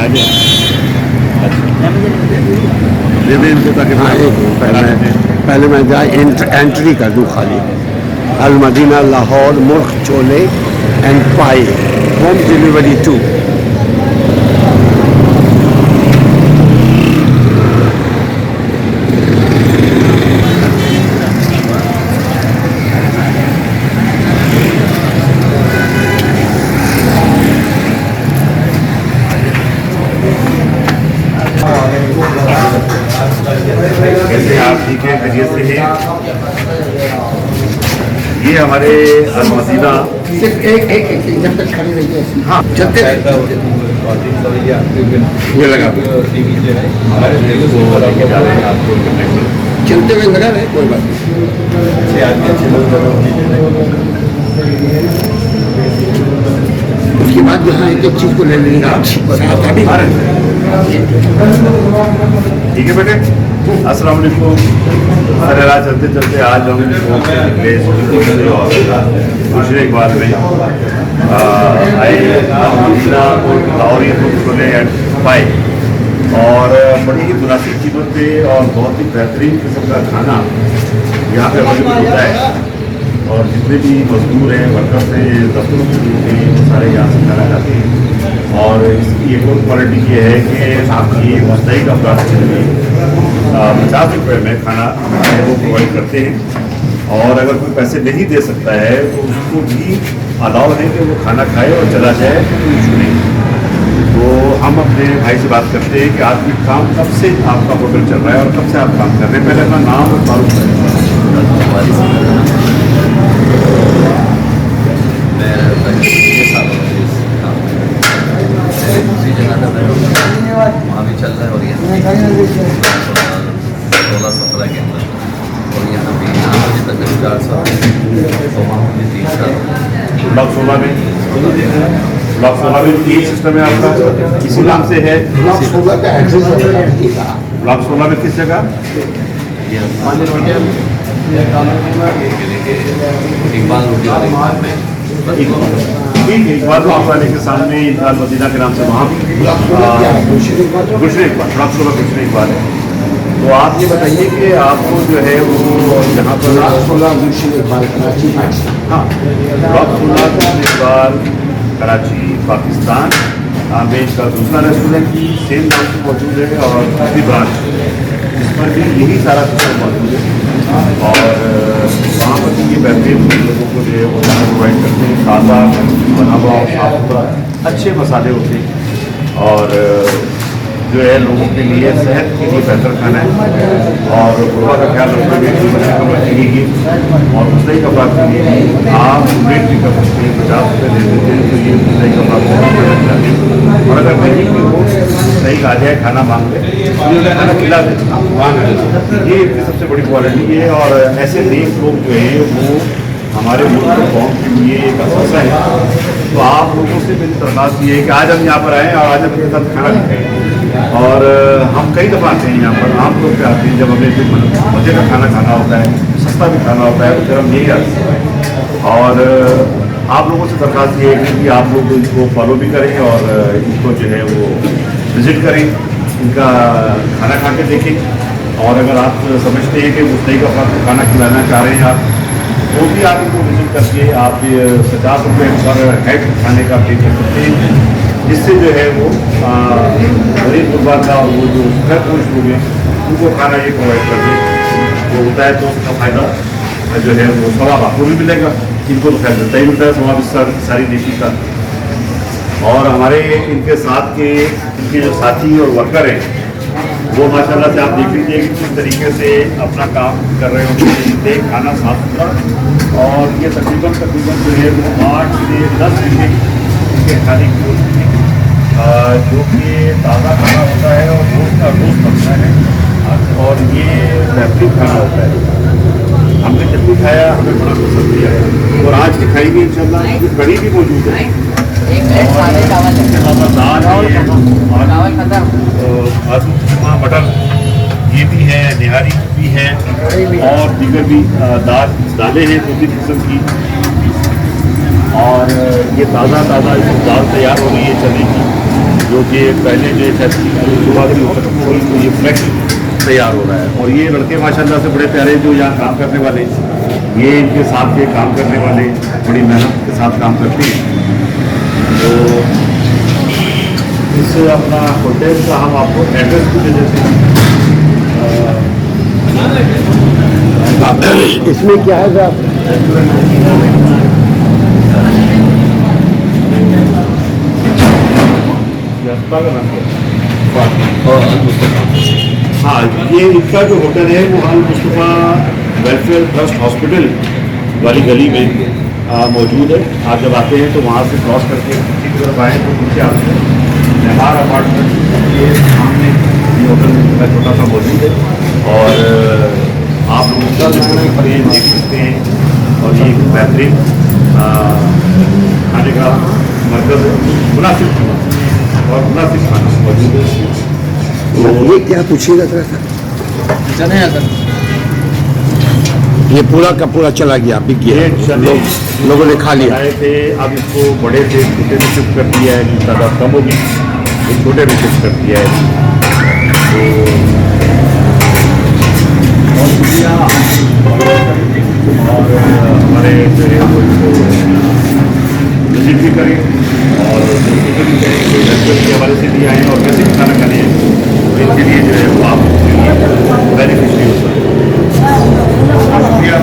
आगे दे दें इनको ताकि पहले मैं जाए एंट्री कर दूँ खाली। अल मदीना लाहौर मुर्ख chole and pie home delivery too. कैसे आप जी के खैरियत से हैं? ये हमारे अल मदीना सिर्फ एक जब तक खड़ी रहिए। हाँ चलते ये लगा चलते हुए लगा रहे कोई बात नहीं। उसके बाद यहाँ एक चीज को ले लेंगे आप ठीक है बेटे। अस्सलाम वालेकुम। अरे रात चलते चलते आज हम दूसरे एक बार में आए मदीना और ये छोले एंड पाए और बड़ी ही मुनासिब कीमत पे और बहुत ही बेहतरीन किस्म का खाना यहाँ पे अवेलेबल होता है। और जितने भी मजदूर हैं वर्कर्स हैं दफ्तरों के लोग हैं वो सारे यहाँ से खाना खाते हैं। और इसकी एक और क्वालिटी ये है कि आपकी मुस्तैक अफराद के लिए 50 रुपये में खाना वो प्रोवाइड करते हैं। और अगर कोई पैसे नहीं दे सकता है तो उसको भी अलाउ है कि वो खाना खाए और चला जाए, कोई इशू नहीं। तो हम अपने भाई से बात करते हैं कि आपकी काम कब से आपका होटल चल रहा है और कब से आप काम कर रहे हैं? पहले अपना नाम और तारुफ करें। दूसरी जगह था वहाँ भी चल रहा है और ये 16-17 के अंदर और यहाँ भी मुझे तकरीबन 4 साल तो वहाँ मुझे 3 साल। ब्लॉक 16 में यही सिस्टम है आपका? इसी नाम से है ब्लॉक 16 का एड्रेस ब्लॉक 16 में किस जगह? इकबाल रोटी वाले में ठीक है। इकबाल रोटी वाले के सामने अल मदीना के नाम से वहाँ गुलशन इकबाल ब्लॉक 16 गुलशन इकबाल है। तो आप ये बताइए कि आपको जो है वो यहाँ पर ब्लॉक 16 गुलशन इकबाल कराची पाकिस्तान। हाँ ब्लॉक 16 गुलशन इकबाल कराची पाकिस्तान में इसका दूसरा रेस्टोरेंट भी सेम नाम से मौजूद है और दूसरी ब्रांच जिस पर भी यही सारा सिस्टम मौजूद है। और वहाँ पर भी ये बेहतरीन लोगों को जो है वो खाना प्रोवाइड करते हैं। ताज़ा बना हुआ और साफ सुथरा अच्छे मसाले होते हैं और जो है लोगों के लिए सेहत के लिए बेहतर खाना है। और गुरबा का ख्याल रखते हुए कमर चाहिए और मुस्तैक अफराद के लिए आप रेट भी कर सकते हैं। 50 रुपये दे देते हैं तो ये मुस्तैक अफराद जाते हैं। और अगर नहीं भी हो सही आ जाए खाना मांग ले तो खाना खिला देते ये सबसे बड़ी क्वालिटी है। और ऐसे नेक लोग जो हैं वो हमारे मुल्क कौम के लिए एक अफसा है। तो आप लोगों से मेरी दरख्वास्त ये है कि आज हम यहाँ पर आएँ और आज हम अपने साथ खाना भी खाएँ। और हम कई दफ़ा आते हैं यहाँ पर, आम तौर पे आते हैं जब हमें कोई मज़े का खाना खाना होता है, सस्ता भी खाना होता है तो फिर हम यही आते हैं। और आप लोगों से दरख्वास्त ये है कि आप लोग इनको फॉलो भी करें और इनको जो है वो विज़िट करें, इनका खाना खा के देखें। और अगर आप समझते हैं कि मुस्तैक अफराद को खाना खिलाना चाह रहे हैं आप वो भी आप इनको विज़िट करके आप 50 रुपये पर हेड खाने का पे कर सकते हैं। जिससे जो है वो गरीब गुरबा का और वो जो पुरुष लोग हैं उनको खाना ये प्रोवाइड करके वो होता है तो उसका फ़ायदा जो है वो सवाब आपको भी मिलेगा, इनको तो खैर मिलता ही मिलता है सवाब इस सारी देशी का। और हमारे इनके साथ के इनके जो साथी और वर्कर हैं वो माशाल्लाह से आप देख लीजिए कि किस तरीके से अपना काम कर रहे होंगे। खाना साफ सुथरा और ये तकरीबन जो है वो 8 से 10 घंटे इनके खाने की कोशिश जो कि ताज़ा खाना होता है और रोज़ का रोज़ बनता है और ये बेहतरीन खाना होता है। हमने जब भी खाया हमें बड़ा पसंद किया और आज की खाएंगे इंशाल्लाह। कड़ी भी मौजूद है, आलू मटर ये भी है, निहारी भी है और दीगर भी दालें हैं 2-3 किस्म की। और ये ताज़ा दाल तैयार हो रही है चने की जो कि पहले जो शुरुआती होता था तो ये फ्लैक्स तैयार हो रहा है। और ये लड़के माशाल्लाह से बड़े प्यारे जो यहाँ काम करने वाले, ये इनके साथ के काम करने वाले बड़ी मेहनत के साथ काम करते हैं। तो इस अपना होटल का हम आपको एड्रेस भी दे देते हैं। इसमें क्या है साहब? हाँ, ये इनका जो होटल है वो अल मुस्तफ़ा वेलफेयर ट्रस्ट हॉस्पिटल वाली गली में मौजूद है। आप जब आते हैं तो वहाँ से क्रॉस करके किसी की तरफ आए तो नीचे आते हैं मेहर अपार्टमेंट, ये सामने ये होटल का छोटा सा मौजूद है। और आप लोग उसका भी पर ये देख सकते हैं। और ये एक बेहतरीन खाने का मरकज़ है, मुनासिब खाना और मुनासिब खाना मौजूद है। तो ये क्या पूछिएगा सर? चने हैं सर। ये पूरा का पूरा चला गया, बिक गया, ये चने लोगों ने खा लिया। बनाए थे, अब इसको बड़े से छोटे में शिफ्ट कर दिया है, तादाद कम होगी तो छोटे में शिफ्ट कर दिया है। तो और शुक्रिया और हमारे जो है वो विजिट भी करें और के हवाले से भी आए और कैसे भी खाना खाने इनके लिए जो है वो आप बेनिफिशरी हो सकते हैं। शुक्रिया।